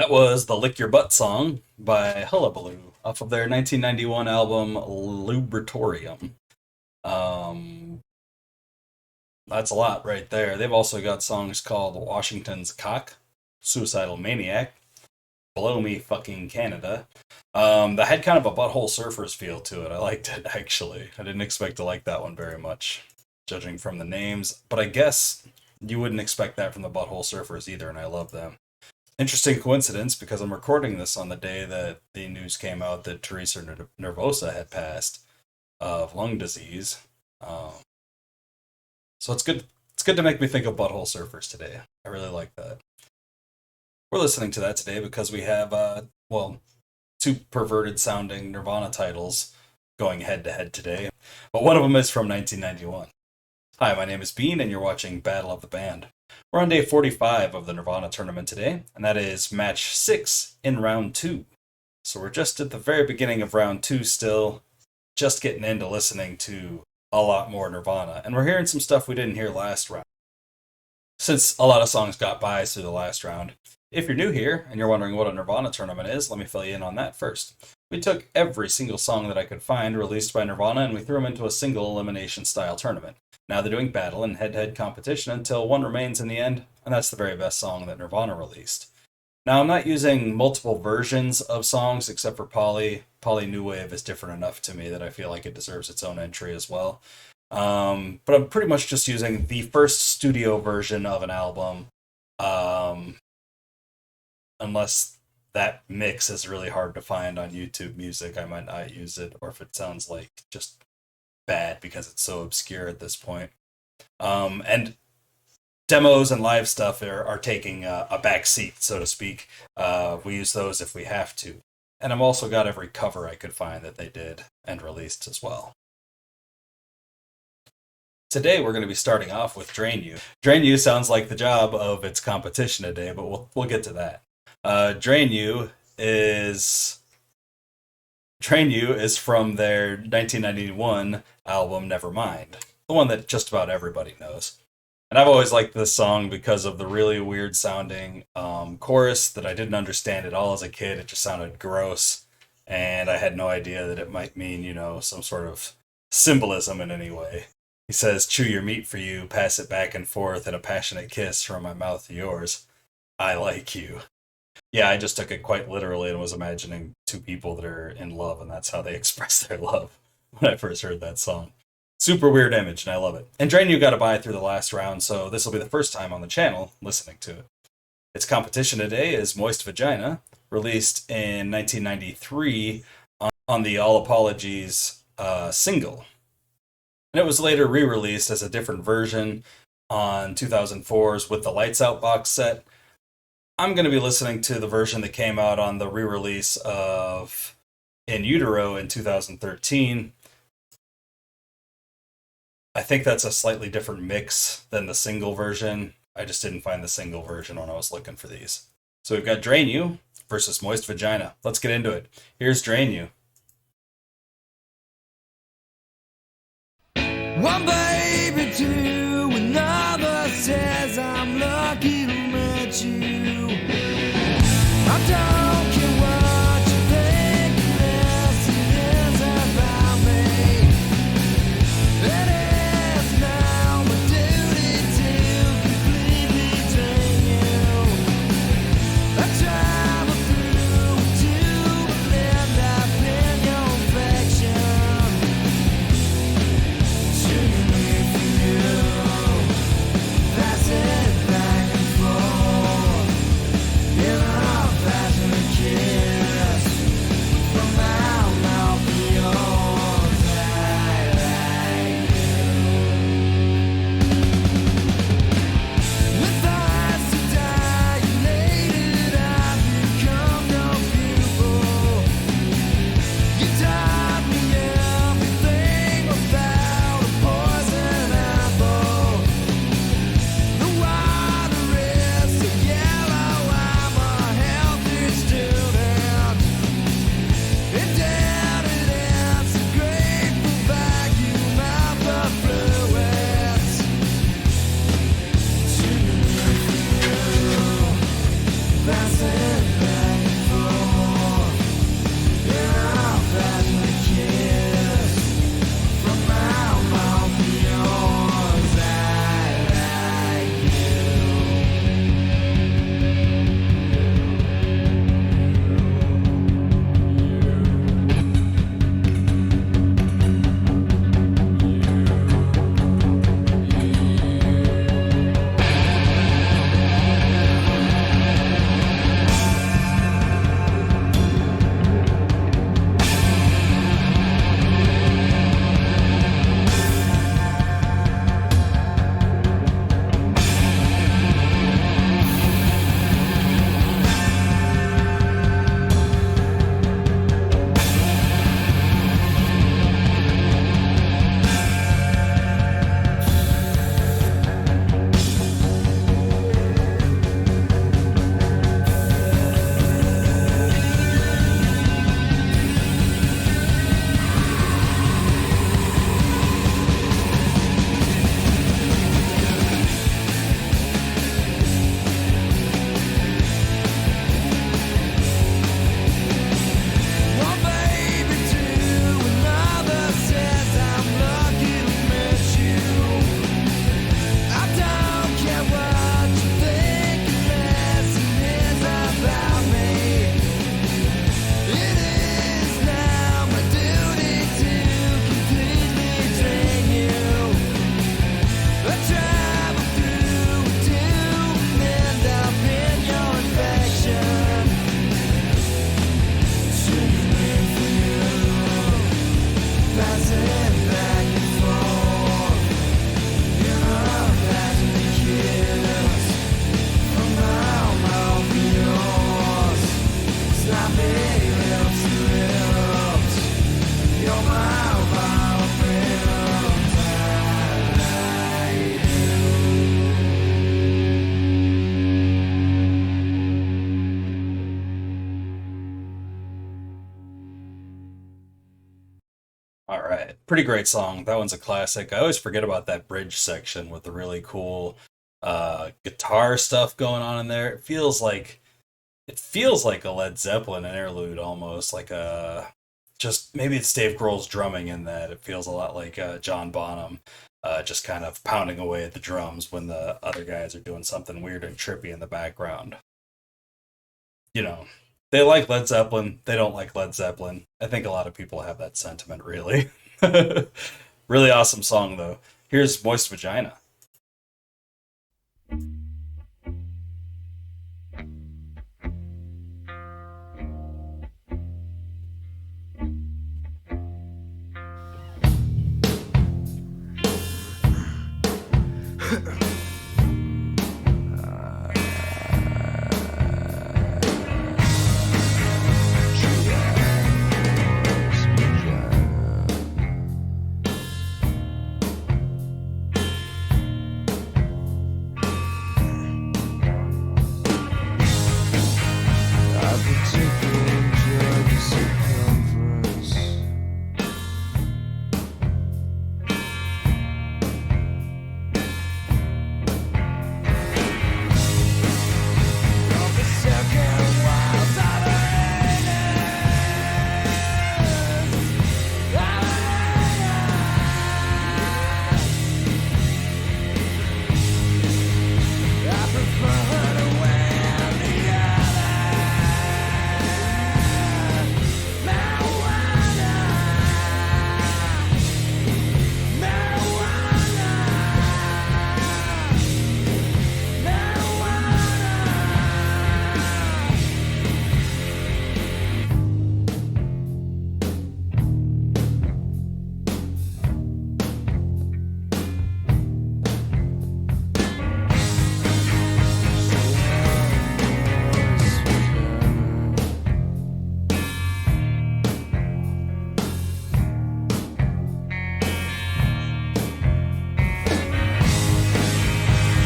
That was the Lick Your Butt song by Hullabaloo off of their 1991 album Lubritorium. Um, that's a lot right there. They've also got songs called Washington's Cock, Suicidal Maniac, Blow Me Fucking Canada. That had kind of a Butthole Surfers feel to it. I liked it, actually. I didn't expect to like that one very much, judging from the names. But I guess you wouldn't expect that from the Butthole Surfers either, and I love them. Interesting coincidence because I'm recording this on the day that the news came out that Teresa Nervosa had passed of lung disease. Um, so it's good. It's good to make me think of Butthole Surfers today. I really like that. We're listening to that today because we have, two perverted sounding Nirvana titles going head to head today. But one of them is from 1991. Hi, my name is Bean, and you're watching Battle of the Band. We're on day 45 of the Nirvana tournament today, and that is match 6 in round 2. So we're just at the very beginning of round 2 still, just getting into listening to a lot more Nirvana. And we're hearing some stuff we didn't hear last round, since a lot of songs got by us through the last round. If you're new here and you're wondering what a Nirvana tournament is, let me fill you in on that first. We took every single song that I could find released by Nirvana and we threw them into a single elimination style tournament. Now they're doing battle and head-to-head competition until one remains in the end, and that's the very best song that Nirvana released. Now I'm not using multiple versions of songs except for Polly. Polly New Wave is different enough to me that I feel like it deserves its own entry as well. But I'm pretty much just using the first studio version of an album, unless that mix is really hard to find on YouTube Music, I might not use it, or if it sounds like just bad because it's so obscure at this point. And demos and live stuff are taking a back seat, so to speak. We use those if we have to. And I've also got every cover I could find that they did and released as well. Today we're going to be starting off with Drain You. Drain You sounds like the job of its competition today, but we'll get to that. Drain You is from their 1991 album Nevermind, the one that just about everybody knows. And I've always liked this song because of the really weird sounding chorus that I didn't understand at all as a kid. It just sounded gross, and I had no idea that it might mean, some sort of symbolism in any way. He says, chew your meat for you, pass it back and forth in a passionate kiss from my mouth to yours. I like you. Yeah, I just took it quite literally and was imagining two people that are in love, and that's how they express their love when I first heard that song. Super weird image, and I love it. And Drain You got to buy through the last round, so this will be the first time on the channel listening to it. Its competition today is Moist Vagina, released in 1993 on the All Apologies single. And it was later re-released as a different version on 2004's With the Lights Out box set. I'm going to be listening to the version that came out on the re-release of In Utero in 2013. I think that's a slightly different mix than the single version. I just didn't find the single version when I was looking for these. So we've got Drain You versus Moist Vagina. Let's get into it. Here's Drain You. One baby, two, another says I'm lucky to meet you. I don't care what you think, this is about me. It is now my duty to completely drain you. I travel through to blend up in your affection. Shoot me for you. Pretty great song. That one's a classic. I always forget about that bridge section with the really cool guitar stuff going on in there. It feels like a Led Zeppelin interlude almost, like a just maybe it's Dave Grohl's drumming in that. It feels a lot like John Bonham, just kind of pounding away at the drums when the other guys are doing something weird and trippy in the background. You know, they like Led Zeppelin. They don't like Led Zeppelin. I think a lot of people have that sentiment, really. Really awesome song, though. Here's Moist Vagina. I particularly enjoy the circumference. Of the second walls of I prefer her to wear the marijuana, marijuana, marijuana.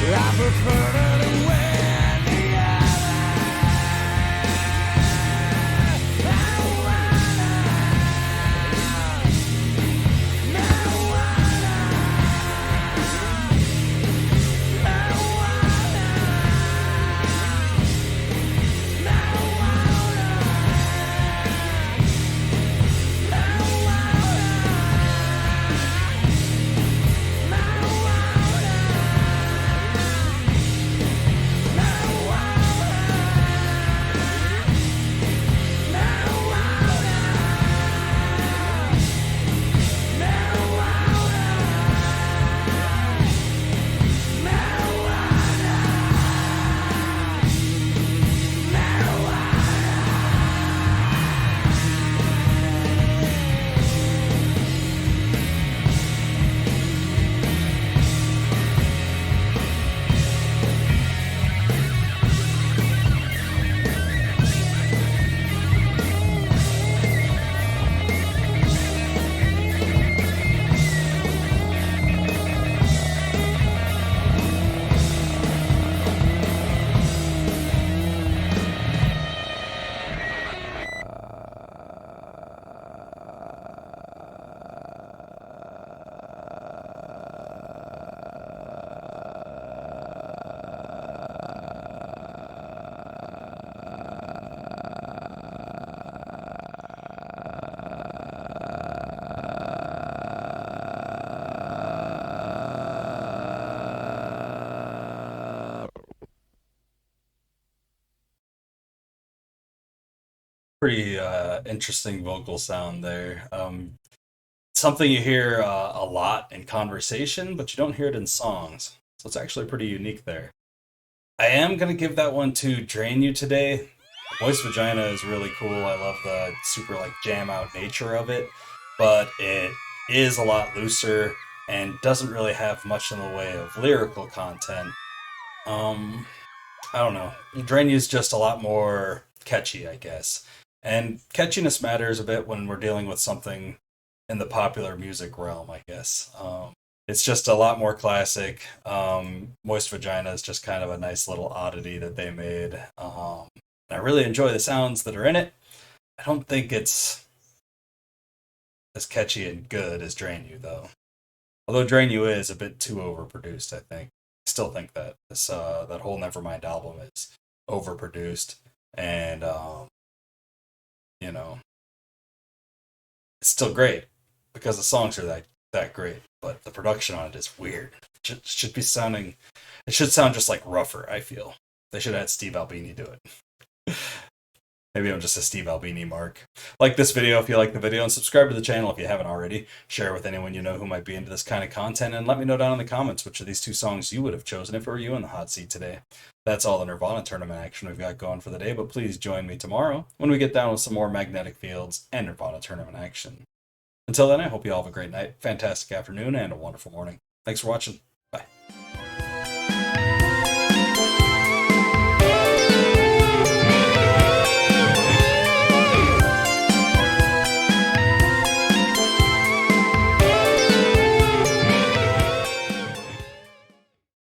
I prefer her to wear the marijuana, marijuana, Pretty interesting vocal sound there. Something you hear a lot in conversation, but you don't hear it in songs. So it's actually pretty unique there. I am gonna give that one to Drain You today. Moist Vagina is really cool. I love the super like jam out nature of it, but it is a lot looser and doesn't really have much in the way of lyrical content. Um, I don't know. Drain You is just a lot more catchy, I guess. And catchiness matters a bit when we're dealing with something in the popular music realm, I guess. It's just a lot more classic. Moist Vagina is just kind of a nice little oddity that they made. I really enjoy the sounds that are in it. I don't think it's as catchy and good as Drain You, though. Although Drain You is a bit too overproduced, I think. I still think that that whole Nevermind album is overproduced, and you know, it's still great because the songs are that great, but the production on it is weird. Should be sounding, it should sound just like rougher. I feel they should have had Steve Albini do it. Maybe I'm just a Steve Albini mark. Like this video if you like the video, and subscribe to the channel if you haven't already. Share with anyone you know who might be into this kind of content, and let me know down in the comments which of these two songs you would have chosen if it were you in the hot seat today. That's all the Nirvana tournament action we've got going for the day, but please join me tomorrow when we get down with some more Magnetic Fields and Nirvana tournament action. Until then, I hope you all have a great night, fantastic afternoon, and a wonderful morning. Thanks for watching.